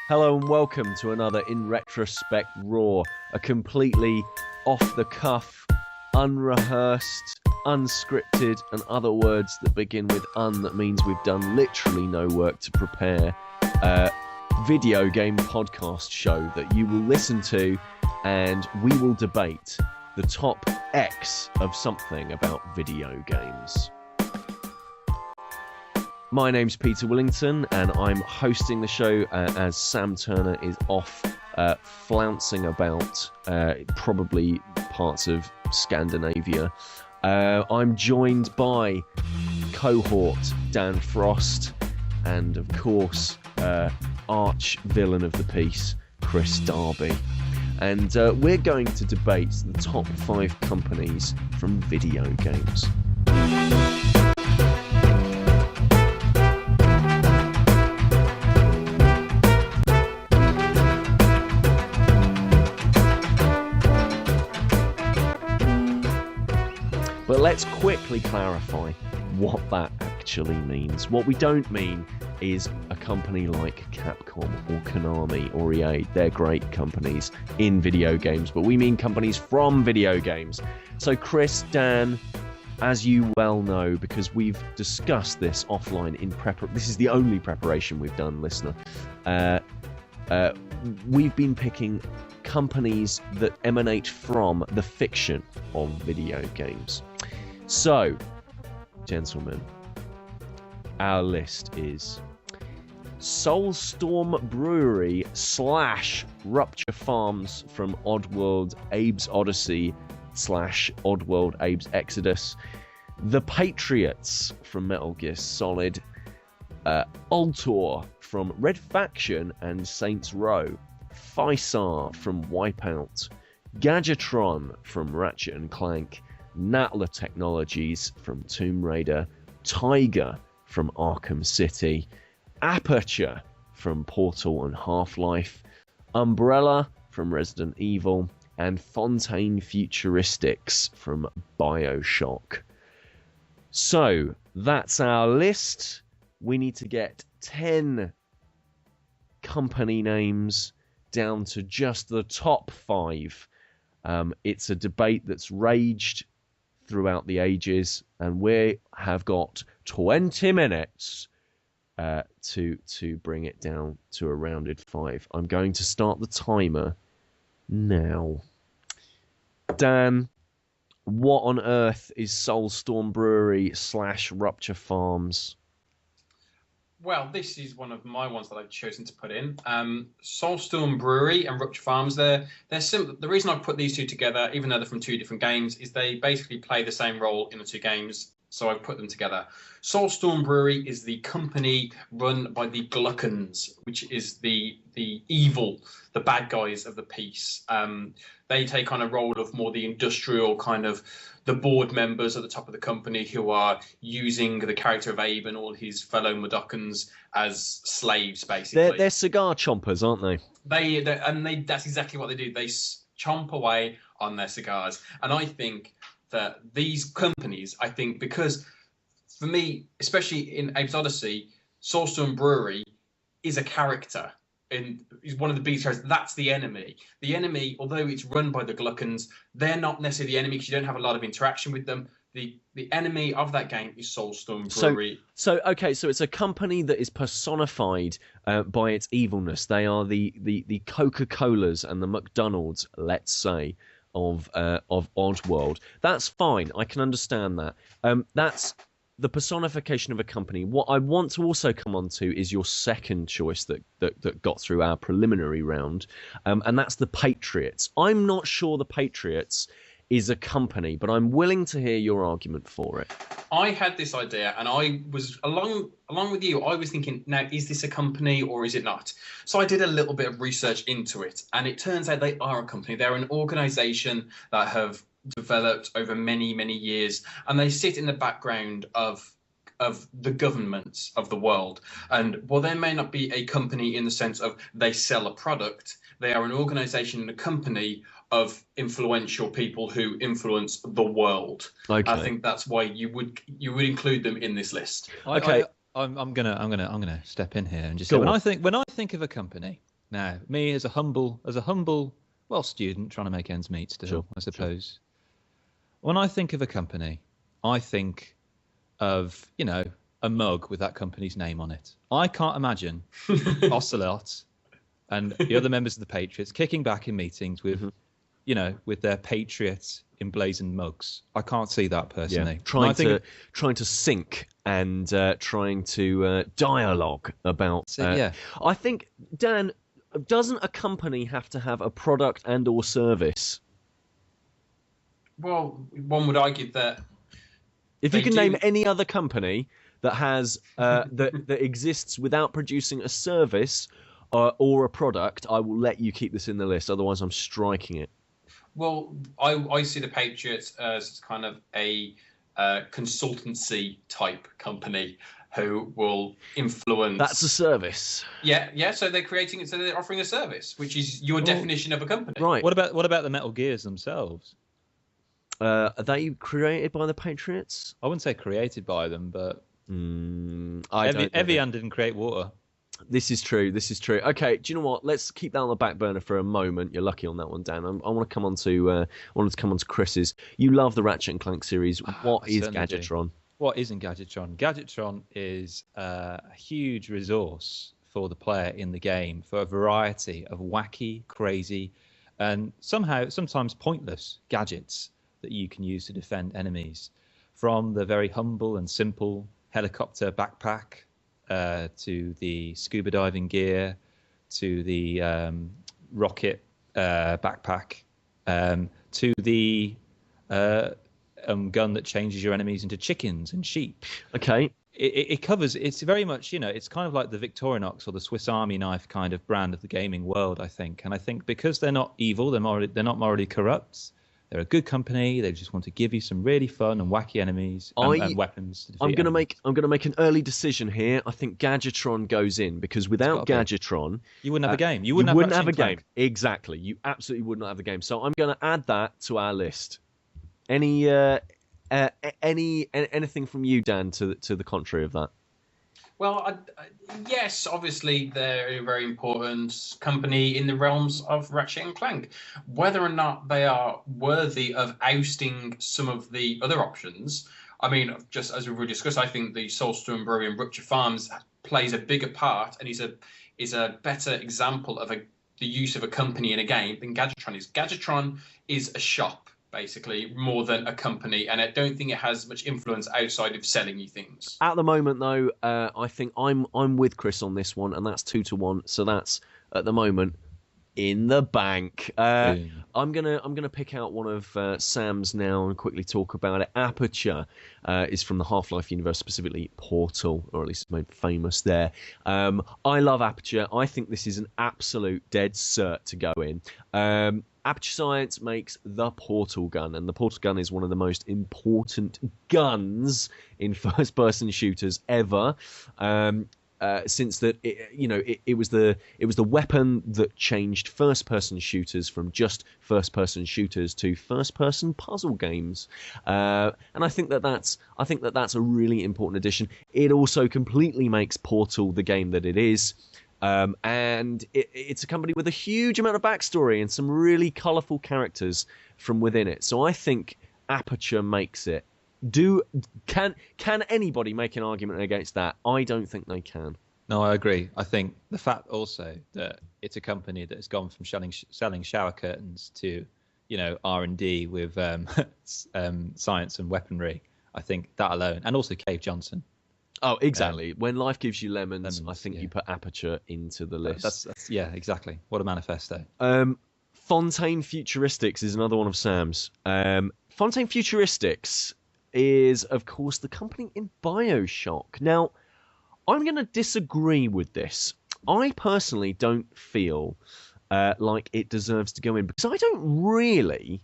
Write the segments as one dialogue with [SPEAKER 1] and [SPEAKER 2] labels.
[SPEAKER 1] Hello and welcome to another InRetroSpect Raw, a completely off-the-cuff, unrehearsed, unscripted, and other words that begin with un that means we've done literally no work to prepare, video game podcast show that you will listen to and we will debate the top X of something about video games. My name's Peter Willington, and I'm hosting the show as Sam Turner is off flouncing about probably parts of Scandinavia. I'm joined by cohort Dan Frost and, of course, arch villain of the piece, Kris Darby. And we're going to debate the top 5 companies from video games. But let's quickly clarify what that actually means. What we don't mean is a company like Capcom or Konami or EA. They're great companies in video games, but we mean companies from video games. So Kris, Dan, as you well know, because we've discussed this offline in this is the only preparation we've done, listener. We've been picking companies that emanate from the fiction of video games. So, gentlemen, our list is Soul Storm Brewery / Rupture Farms from Oddworld Abe's Odyssey / Oddworld Abe's Exodus, The Patriots from Metal Gear Solid, Ultor from Red Faction and Saints Row, Phisar from Wipeout, Gadgetron from Ratchet and Clank, Natla Technologies from Tomb Raider, Tiger from Arkham City, Aperture from Portal and Half-Life, Umbrella from Resident Evil, and Fontaine Futuristics from BioShock. So, that's our list. We need to get 10 company names down to just the top 5. It's a debate that's raged throughout the ages, and we have got 20 minutes to bring it down to a rounded 5. I'm going to start the timer now. Dan, what on earth is Soul Storm Brewery / Rupture Farms?
[SPEAKER 2] Well, this is one of my ones that I've chosen to put in. Soul Storm Brewery and Rupture Farms, they're simple. The reason I've put these two together, even though they're from two different games, is they basically play the same role in the two games. So I've put them together. Soul Storm Brewery is the company run by the Gluckons, which is the evil, the bad guys of the piece. They take on a role of more the industrial kind of the board members at the top of the company who are using the character of Abe and all his fellow Mudokons as slaves, basically.
[SPEAKER 1] They're cigar chompers, aren't they?
[SPEAKER 2] That's exactly what they do. They chomp away on their cigars. And I think that these companies, because for me, especially in Abe's Odyssey, Soul Storm Brewery is a character. And is one of the biggest characters. That's the enemy. The enemy, although it's run by the Gluckons, they're not necessarily the enemy because you don't have a lot of interaction with them. The enemy of that game is Soul Storm Brewery. So
[SPEAKER 1] it's a company that is personified by its evilness. They are the Coca-Colas and the McDonald's, let's say, of Oddworld. That's fine. I can understand that. That's the personification of a company. What I want to also come on to is your second choice that got through our preliminary round, and that's the Patriots. I'm not sure the Patriots is a company, but I'm willing to hear your argument for it.
[SPEAKER 2] I had this idea, and I was along with you. I was thinking, now, is this a company or is it not? So I did a little bit of research into it, and it turns out they are a company. They're an organization that have developed over many, many years, and they sit in the background of the governments of the world. And while they may not be a company in the sense of they sell a product, they are an organization and a company of influential people who influence the world.
[SPEAKER 1] Okay.
[SPEAKER 2] I think that's why you would include them in this list.
[SPEAKER 3] I'm gonna step in here and just say when I think of a company, Now, me as a humble, well, student trying to make ends meet still,
[SPEAKER 1] Sure,
[SPEAKER 3] I suppose. When I think of a company, I think of, a mug with that company's name on it. I can't imagine Ocelot and the other members of the Patriots kicking back in meetings with, with their Patriots emblazoned mugs. I can't see that personally.
[SPEAKER 1] Yeah. Trying to sync and trying to dialogue about. I think, Dan, doesn't a company have to have a product and or service?
[SPEAKER 2] Well, one would argue that
[SPEAKER 1] if you can name any other company that has that exists without producing a service or a product, I will let you keep this in the list. Otherwise, I'm striking it.
[SPEAKER 2] Well, I see the Patriots as kind of a consultancy type company who will influence.
[SPEAKER 1] That's a service.
[SPEAKER 2] Yeah. So they're creating it. So they're offering a service, which is your definition of a company.
[SPEAKER 1] Right.
[SPEAKER 3] What about the Metal Gears themselves?
[SPEAKER 1] Are they created by the Patriots?
[SPEAKER 3] I wouldn't say created by them, but
[SPEAKER 1] Evian
[SPEAKER 3] didn't create water.
[SPEAKER 1] This is true. Okay, do you know what? Let's keep that on the back burner for a moment. You're lucky on that one, Dan. I want to come on to Chris's. You love the Ratchet and Clank series. What is Gadgetron?
[SPEAKER 3] What isn't Gadgetron? Gadgetron is a huge resource for the player in the game for a variety of wacky, crazy, and sometimes pointless gadgets that you can use to defend enemies. From the very humble and simple helicopter backpack to the scuba diving gear, to the rocket backpack, to the gun that changes your enemies into chickens and sheep.
[SPEAKER 1] Okay.
[SPEAKER 3] It covers. It's very much, it's kind of like the Victorinox or the Swiss Army knife kind of brand of the gaming world, I think. And I think because they're not evil, they're not morally corrupt. They're a good company. They just want to give you some really fun and wacky enemies and weapons to defeat
[SPEAKER 1] I'm gonna make an early decision here. I think Gadgetron goes in because without Gadgetron,
[SPEAKER 3] you wouldn't have a game.
[SPEAKER 1] You wouldn't have a game. Exactly. You absolutely would not have a game. So I'm gonna add that to our list. Anything from you, Dan, to the contrary of that?
[SPEAKER 2] Well, yes, obviously they're a very important company in the realms of Ratchet and Clank. Whether or not they are worthy of ousting some of the other options, I mean, just as we've already discussed, I think the Soul Storm Brewery and Rupture Farms plays a bigger part and is a better example of the use of a company in a game than Gadgetron is. Gadgetron is a shop, basically, more than a company, and I don't think it has much influence outside of selling you things.
[SPEAKER 1] At the moment, though, I think I'm with Kris on this one, and that's 2-1. So that's at the moment in the bank. I'm gonna pick out one of Sam's now and quickly talk about it. Aperture is from the Half-Life universe, specifically Portal, or at least it's made famous there. I love Aperture. I think this is an absolute dead cert to go in. Aperture Science makes the Portal gun, and the Portal gun is one of the most important guns in first-person shooters ever. Since that, it was the weapon that changed first-person shooters from just first-person shooters to first-person puzzle games, and I think that's a really important addition. It also completely makes Portal the game that it is. And it's a company with a huge amount of backstory and some really colourful characters from within it. So I think Aperture makes it. Can anybody make an argument against that? I don't think they can.
[SPEAKER 3] No, I agree. I think the fact also that it's a company that has gone from selling shower curtains to, R&D with science and weaponry. I think that alone, and also Cave Johnson.
[SPEAKER 1] Oh, exactly. When life gives you lemons, I think you put Aperture into the list.
[SPEAKER 3] That's exactly. What a manifesto.
[SPEAKER 1] Fontaine Futuristics is another one of Sam's. Fontaine Futuristics is, of course, the company in BioShock. Now, I'm going to disagree with this. I personally don't feel like it deserves to go in because I don't really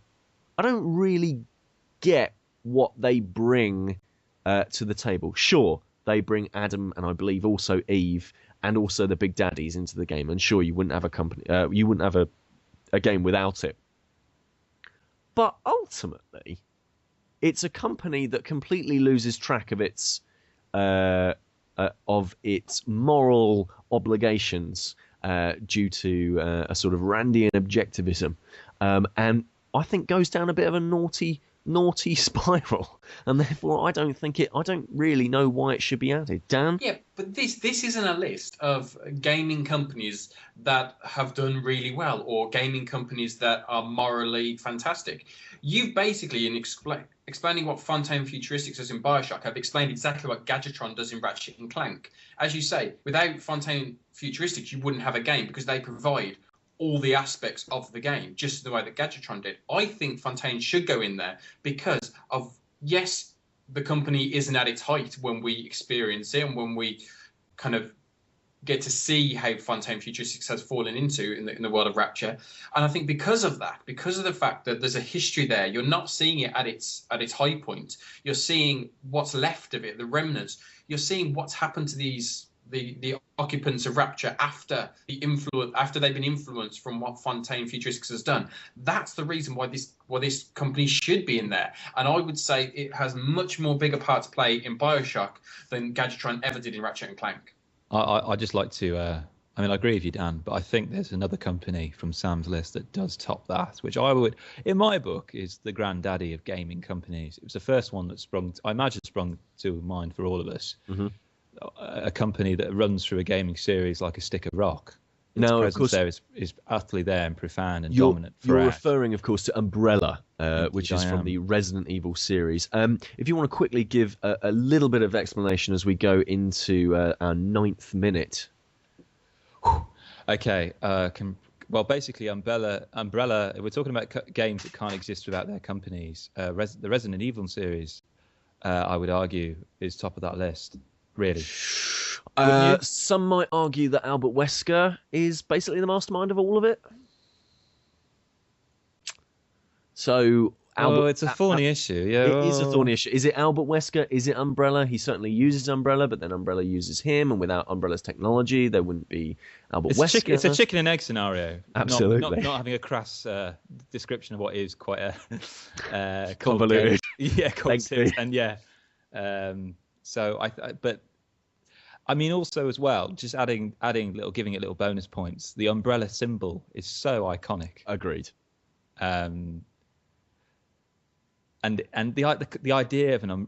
[SPEAKER 1] get what they bring to the table. Sure, they bring Adam and I believe also Eve and also the Big Daddies into the game. And sure, you wouldn't have a company, you wouldn't have a game without it. But ultimately, it's a company that completely loses track of its moral obligations due to a sort of Randian objectivism, and I think goes down a bit of a naughty spiral, and therefore I don't really know why it should be added. Dan?
[SPEAKER 2] Yeah, but this isn't a list of gaming companies that have done really well or gaming companies that are morally fantastic. You've basically, in explaining what Fontaine Futuristics does in Bioshock, have explained exactly what Gadgetron does in Ratchet and Clank. As you say, without Fontaine Futuristics, you wouldn't have a game because they provide all the aspects of the game, just the way that Gadgetron did. I think Fontaine should go in there because of, yes, the company isn't at its height when we experience it and when we kind of get to see how Fontaine Futuristics has fallen into in the world of Rapture. And I think because of that, because of the fact that there's a history there, you're not seeing it at its high point. You're seeing what's left of it, the remnants. You're seeing what's happened to the occupants of Rapture after they've been influenced from what Fontaine Futuristics has done. That's the reason why this company should be in there. And I would say it has much more bigger part to play in Bioshock than Gadgetron ever did in Ratchet and Clank.
[SPEAKER 3] I just like to. I agree with you, Dan, but I think there's another company from Sam's list that does top that, which I would, in my book, is the granddaddy of gaming companies. It was the first one that sprung to mind for all of us. Mm-hmm. A company that runs through a gaming series like a stick of rock. Its presence there is utterly there and profound and dominant.
[SPEAKER 1] You're referring, of course, to Umbrella, which is from the Resident Evil series. If you want to quickly give a little bit of explanation as we go into our 9th minute.
[SPEAKER 3] Okay. Well, basically, Umbrella. We're talking about games that can't exist without their companies. The Resident Evil series, I would argue, is top of that list. Really.
[SPEAKER 1] Some might argue that Albert Wesker is basically the mastermind of all of it. So,
[SPEAKER 3] it's a thorny issue. Yeah,
[SPEAKER 1] it is a thorny issue. Is it Albert Wesker? Is it Umbrella? He certainly uses Umbrella, but then Umbrella uses him, and without Umbrella's technology, there wouldn't be Albert Wesker.
[SPEAKER 3] It's a chicken and egg scenario.
[SPEAKER 1] Absolutely.
[SPEAKER 3] Not having a crass description of what is quite a
[SPEAKER 1] convoluted.
[SPEAKER 3] Convoluted. And but also as well, just giving it little bonus points. The umbrella symbol is so iconic.
[SPEAKER 1] Agreed.
[SPEAKER 3] And the idea of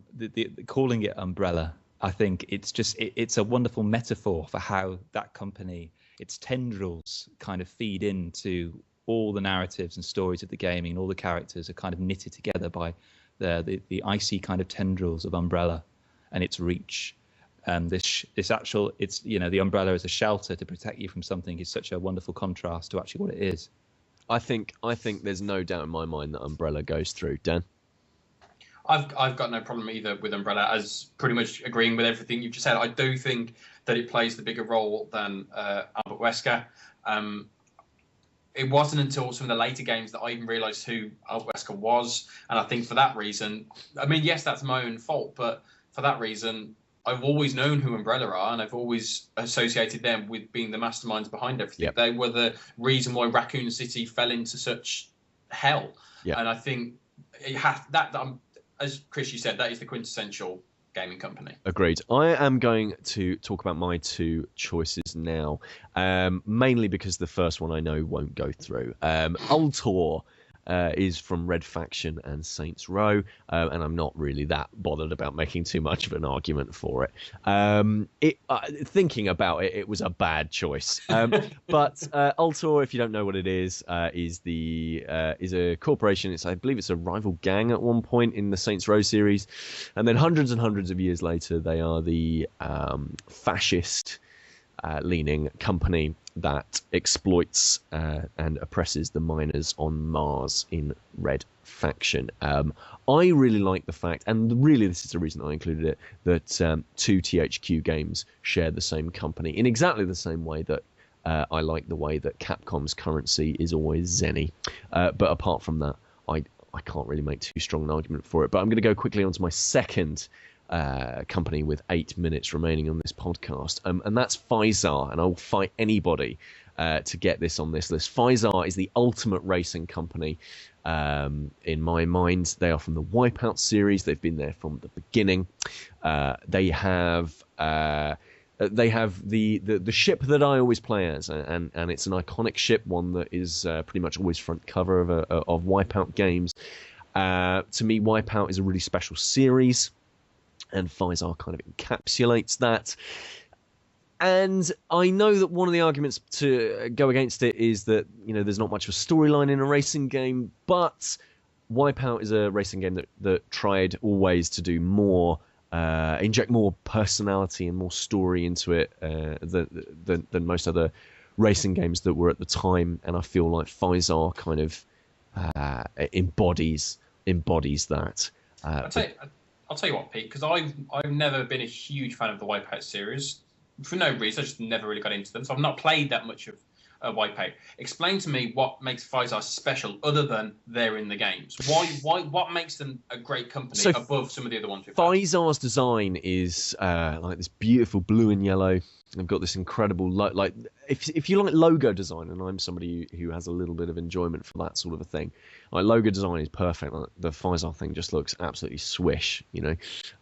[SPEAKER 3] calling it umbrella, I think it's a wonderful metaphor for how that company, its tendrils, kind of feed into all the narratives and stories of the gaming, and all the characters are kind of knitted together by the icy kind of tendrils of Umbrella and its reach. The umbrella as a shelter to protect you from something is such a wonderful contrast to actually what it is.
[SPEAKER 1] I think there's no doubt in my mind that Umbrella goes through. Dan?
[SPEAKER 2] I've got no problem either with Umbrella, as pretty much agreeing with everything you've just said. I do think that it plays the bigger role than Albert Wesker. It wasn't until some of the later games that I even realised who Albert Wesker was, and I think for that reason, yes, that's my own fault, but for that reason, I've always known who Umbrella are, and I've always associated them with being the masterminds behind everything. Yep. They were the reason why Raccoon City fell into such hell. Yep. And I think it has as Kris, you said, that is the quintessential gaming company.
[SPEAKER 1] Agreed. I am going to talk about my two choices now, mainly because the first one I know won't go through. Ultor is from Red Faction and Saints Row, and I'm not really that bothered about making too much of an argument for it. Thinking about it, it was a bad choice. But Ultor, if you don't know what it is a corporation. I believe it's a rival gang at one point in the Saints Row series, and then hundreds and hundreds of years later, they are the fascist leaning company that exploits and oppresses the miners on Mars in Red Faction. I really like the fact, and really this is the reason I included it, that two THQ games share the same company in exactly the same way that I like the way that Capcom's currency is always Zenny. But apart from that, I can't really make too strong an argument for it. But I'm going to go quickly on to my second company with 8 minutes remaining on this podcast, and that's Physar, and I'll fight anybody to get this on this list. Physar is the ultimate racing company in my mind. They are from the Wipeout series. They've been there from the beginning. They have they have the ship that I always play as, and it's an iconic ship, one that is pretty much always front cover of Wipeout games. To me, Wipeout is a really special series, and Physar kind of encapsulates that. And I know that one of the arguments to go against it is that, you know, there's not much of a storyline in a racing game, but Wipeout is a racing game that tried always to do more, inject more personality and more story into it than most other racing games that were at the time. And I feel like Physar kind of embodies that.
[SPEAKER 2] I'll tell you what, Pete, because I've never been a huge fan of the Wipeout series. For no reason, I just never really got into them. So I've not played that much of Wipeout. Explain to me what makes Physar special, other than they're in the games. What makes them a great company above some of the other ones we've had?
[SPEAKER 1] Physar's design is like this beautiful blue and yellow. They've got this incredible like if you like logo design, and I'm somebody who has a little bit of enjoyment for that sort of a thing. Like, logo design is perfect. Like, the Physar thing just looks absolutely swish, you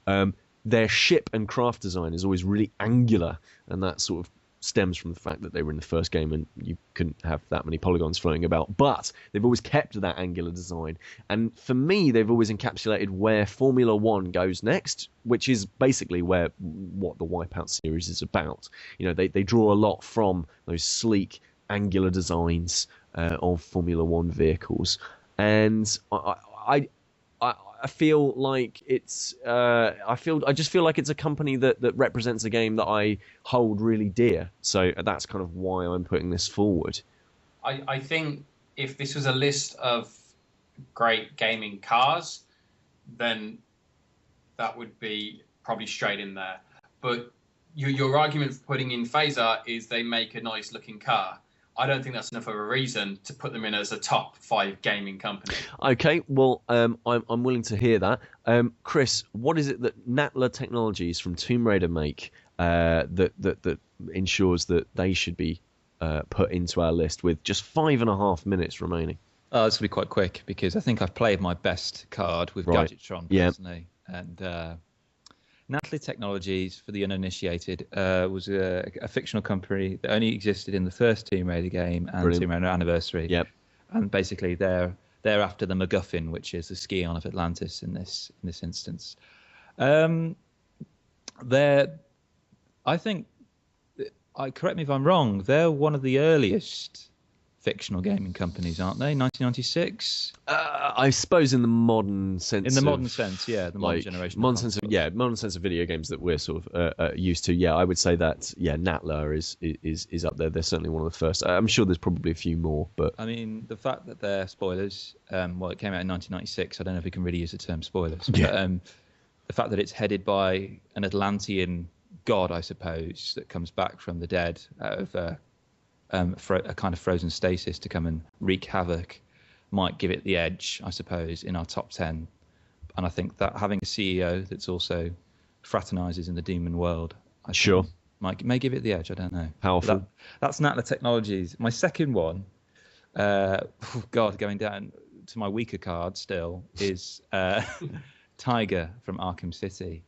[SPEAKER 1] know. Their ship and craft design is always really angular, and that sort of stems from the fact that they were in the first game and you couldn't have that many polygons floating about. But they've always kept that angular design, and for me, they've always encapsulated where Formula One goes next, which is basically what the Wipeout series is about. You know, they draw a lot from those sleek, angular designs of Formula One vehicles, and I feel like it's I just feel like it's a company that represents a game that I hold really dear. So that's kind of why I'm putting this forward.
[SPEAKER 2] I think if this was a list of great gaming cars, then that would be probably straight in there. But your argument for putting in Physar is they make a nice looking car. I don't think that's enough of a reason to put them in as a top 5 gaming company. Okay,
[SPEAKER 1] well, I'm willing to hear that. Kris, what is it that Natla Technologies from Tomb Raider make that ensures that they should be put into our list with just 5.5 minutes remaining?
[SPEAKER 3] This will be quite quick, because I think I've played my best card with Gadgetron personally. And Natla Technologies, for the uninitiated, was a fictional company that only existed in the first Tomb Raider game and Tomb Raider Anniversary.
[SPEAKER 1] Yep. And
[SPEAKER 3] basically, they're after the MacGuffin, which is the Scion of Atlantis in this instance. I think, correct me if I'm wrong, they're one of the earliest fictional gaming companies, aren't they? 1996.
[SPEAKER 1] I suppose in the modern sense.
[SPEAKER 3] In the modern sense, yeah, the modern generation.
[SPEAKER 1] Modern sense of video games that we're sort of used to. Yeah, I would say that. Yeah, Natla is up there. They're certainly one of the first. I'm sure there's probably a few more, but
[SPEAKER 3] I mean, the fact that they're spoilers. Well, it came out in 1996. I don't know if we can really use the term spoilers.
[SPEAKER 1] Yeah.
[SPEAKER 3] But, the fact that it's headed by an Atlantean god, I suppose, that comes back from the dead out of a kind of frozen stasis to come and wreak havoc might give it the edge, I suppose, in our top 10. And I think that having a CEO that's also fraternizes in the demon world, may give it the edge. I don't know.
[SPEAKER 1] Powerful.
[SPEAKER 3] That's Natla Technologies. My second one, going down to my weaker card still, is Tiger from Arkham City.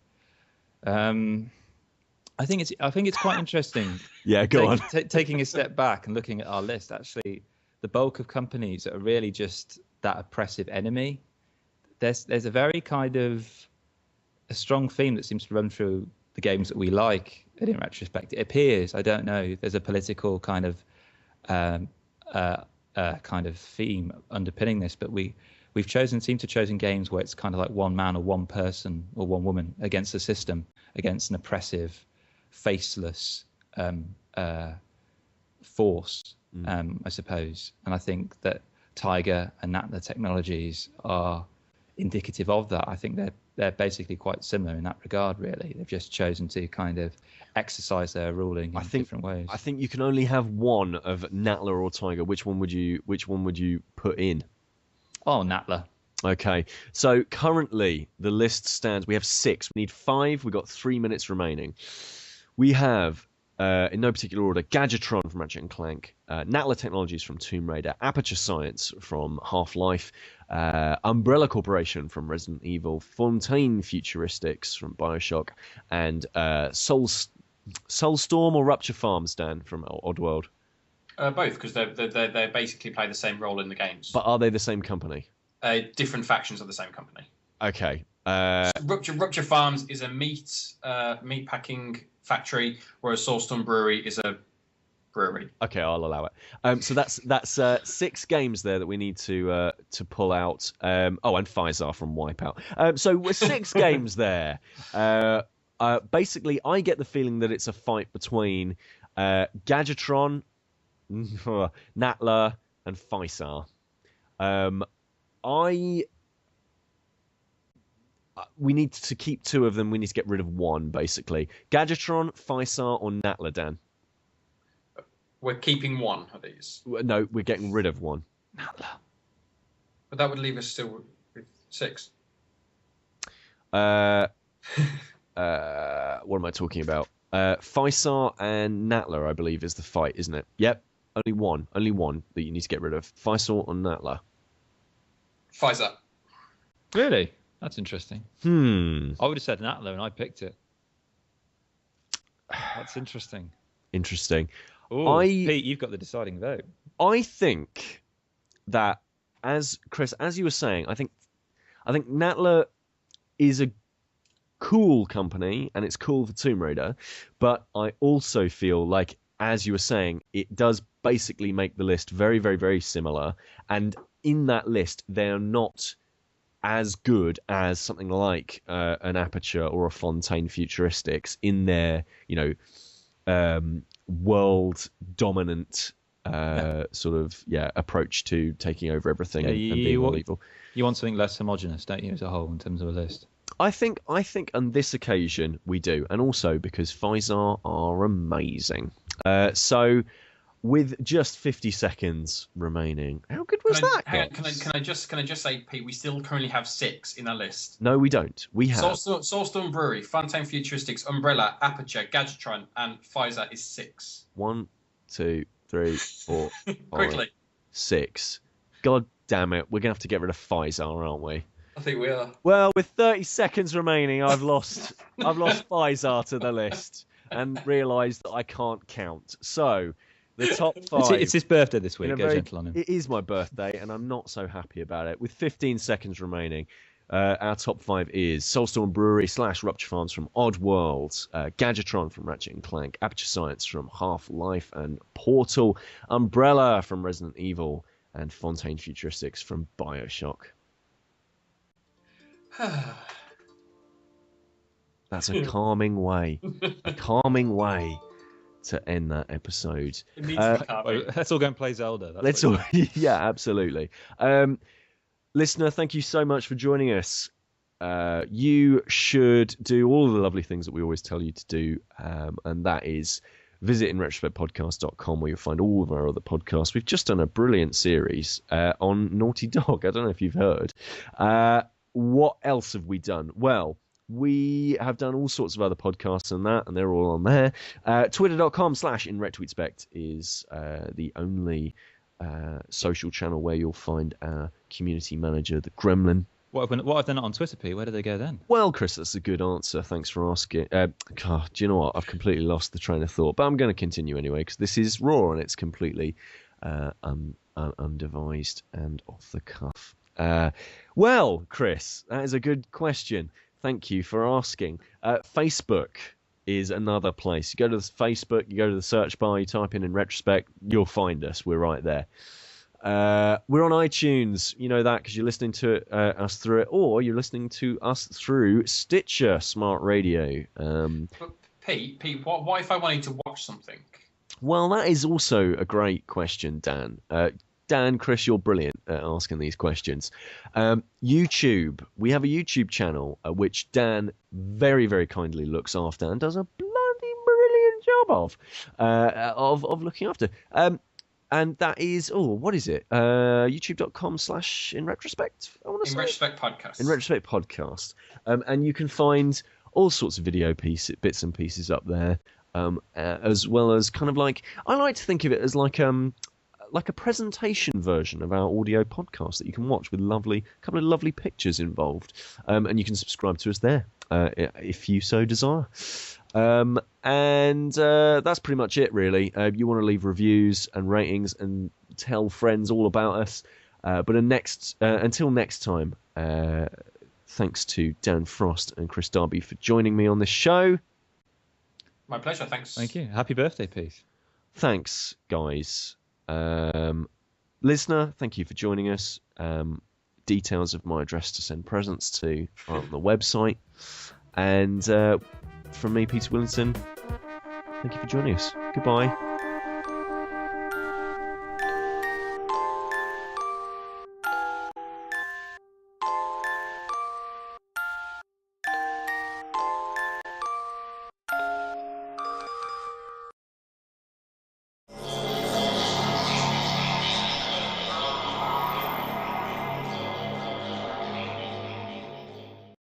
[SPEAKER 3] I think it's quite interesting.
[SPEAKER 1] Yeah, go on.
[SPEAKER 3] Taking a step back and looking at our list, actually, the bulk of companies that are really just that oppressive enemy. There's a very kind of a strong theme that seems to run through the games that we like. And in retrospect, it appears, I don't know, there's a political kind of theme underpinning this, but we've seem to have chosen games where it's kind of like one man or one person or one woman against the system, against an oppressive, faceless force, I suppose. And I think that Tiger and Natla Technologies are indicative of that. I think they're basically quite similar in that regard, really. They've just chosen to kind of exercise their ruling in different ways.
[SPEAKER 1] I think you can only have one of Natla or Tiger. Which one would you put in?
[SPEAKER 3] Oh, Natla.
[SPEAKER 1] Okay, so currently the list stands. We have 6. We need 5. We've got 3 minutes remaining. We have, in no particular order, Gadgetron from Ratchet & Clank, Natla Technologies from Tomb Raider, Aperture Science from Half-Life, Umbrella Corporation from Resident Evil, Fontaine Futuristics from Bioshock, and Soul Soul Storm or Rupture Farms, Dan, from Oddworld?
[SPEAKER 2] Both, because they basically play the same role in the games.
[SPEAKER 1] But are they the same company?
[SPEAKER 2] Different factions of the same company.
[SPEAKER 1] Okay.
[SPEAKER 2] So Rupture Farms is a meat packing factory, whereas Soul Storm Brewery is a brewery.
[SPEAKER 1] Okay, I'll allow it. So that's 6 games there that we need to pull out. And Faisal from Wipeout. So we're 6 games there. Basically, I get the feeling that it's a fight between Gadgetron, Natla, and Faisal. We need to keep 2 of them. We need to get rid of 1, basically. Gadgetron, Faisal, or Natla, Dan?
[SPEAKER 2] We're keeping 1 of these.
[SPEAKER 1] No, we're getting rid of 1.
[SPEAKER 3] Natla.
[SPEAKER 2] But that would leave us still with 6.
[SPEAKER 1] What am I talking about? Faisal and Natla, I believe, is the fight, isn't it? Yep. Only one that you need to get rid of. Faisal or Natla?
[SPEAKER 2] Faisal.
[SPEAKER 3] Really? That's interesting. I would have said Natla, and I picked it. That's interesting.
[SPEAKER 1] Interesting.
[SPEAKER 3] Ooh, Pete, you've got the deciding vote.
[SPEAKER 1] I think that, as Kris, as you were saying, I think Natla is a cool company, and it's cool for Tomb Raider, but I also feel like, as you were saying, it does basically make the list very, very, very similar, and in that list, they're not as good as something like an Aperture or a Fontaine Futuristics in their, world dominant approch to taking over everything and being all evil.
[SPEAKER 3] You want something less homogenous, don't you, as a whole, in terms of a list?
[SPEAKER 1] I think on this occasion we do, and also because Faisal are amazing. So with just 50 seconds remaining, how good was that?
[SPEAKER 2] Can I just say, Pete, we still currently have 6 in our list.
[SPEAKER 1] No, we don't. We have
[SPEAKER 2] Soul Storm Brewery, Fontaine Futuristics, Umbrella, Aperture, Gadgetron, and Faisal is 6.
[SPEAKER 1] 1, 2, 3, 4, 5,
[SPEAKER 2] Quickly.
[SPEAKER 1] 6. God damn it, we're gonna have to get rid of Faisal, aren't we?
[SPEAKER 2] I think we are.
[SPEAKER 1] Well, with 30 seconds remaining, I've lost Faisal to the list and realised that I can't count. So the top 5.
[SPEAKER 3] It's his birthday this week. Go gentle on him.
[SPEAKER 1] It is my birthday, and I'm not so happy about it. With 15 seconds remaining, our top 5 is Soul Storm Brewery / Rupture Farms from Oddworld, Gadgetron from Ratchet and Clank, Aperture Science from Half-Life and Portal, Umbrella from Resident Evil, and Fontaine Futuristics from BioShock. That's a calming way. To end that episode.
[SPEAKER 2] It needs to be calming.
[SPEAKER 3] Let's all go and play Zelda.
[SPEAKER 1] Yeah, absolutely. Listener, thank you so much for joining us. You should do all the lovely things that we always tell you to do, and that is visit InRetroSpectPodcast.com, where you'll find all of our other podcasts. We've just done a brilliant series on Naughty Dog. I don't know if you've heard. What else have we done? Well, we have done all sorts of other podcasts and that, and they're all on there. Twitter.com/InRetroSpect is the only social channel where you'll find our community manager, the Gremlin.
[SPEAKER 3] What have they not on Twitter, Pete? Where do they go then?
[SPEAKER 1] Well, Kris, that's a good answer. Thanks for asking. God, do you know what? I've completely lost the train of thought, but I'm going to continue anyway, because this is Raw, and it's completely undevised and off the cuff. Well, Kris, that is a good question. Thank you for asking. Facebook is another place. You go to Facebook, you go to the search bar, you type in Retrospect, you'll find us. We're right there. We're on iTunes. You know that because you're listening to us through it, or you're listening to us through Stitcher Smart Radio.
[SPEAKER 2] But Pete, what if I wanted to watch something?
[SPEAKER 1] Well, that is also a great question, Dan. Dan, Kris, you're brilliant at asking these questions. YouTube. We have a YouTube channel which Dan very, very kindly looks after and does a bloody brilliant job of looking after. And that is, what is it? YouTube.com/InRetrospect, I want to say.
[SPEAKER 2] InRetrospect Podcast.
[SPEAKER 1] InRetrospect Podcast. And you can find all sorts of video bits and pieces up there, as well as kind of like, I like to think of it as like like a presentation version of our audio podcast that you can watch with a couple of lovely pictures involved, and you can subscribe to us there if you so desire. And that's pretty much it, really. You want to leave reviews and ratings and tell friends all about us. But until next time, thanks to Dan Frost and Kris Darby for joining me on this show.
[SPEAKER 2] My pleasure. Thanks.
[SPEAKER 3] Thank you. Happy birthday, Pete.
[SPEAKER 1] Thanks, guys. Listener, thank you for joining us. Details of my address to send presents to are on the website. And from me, Peter Willington, thank you for joining us. Goodbye.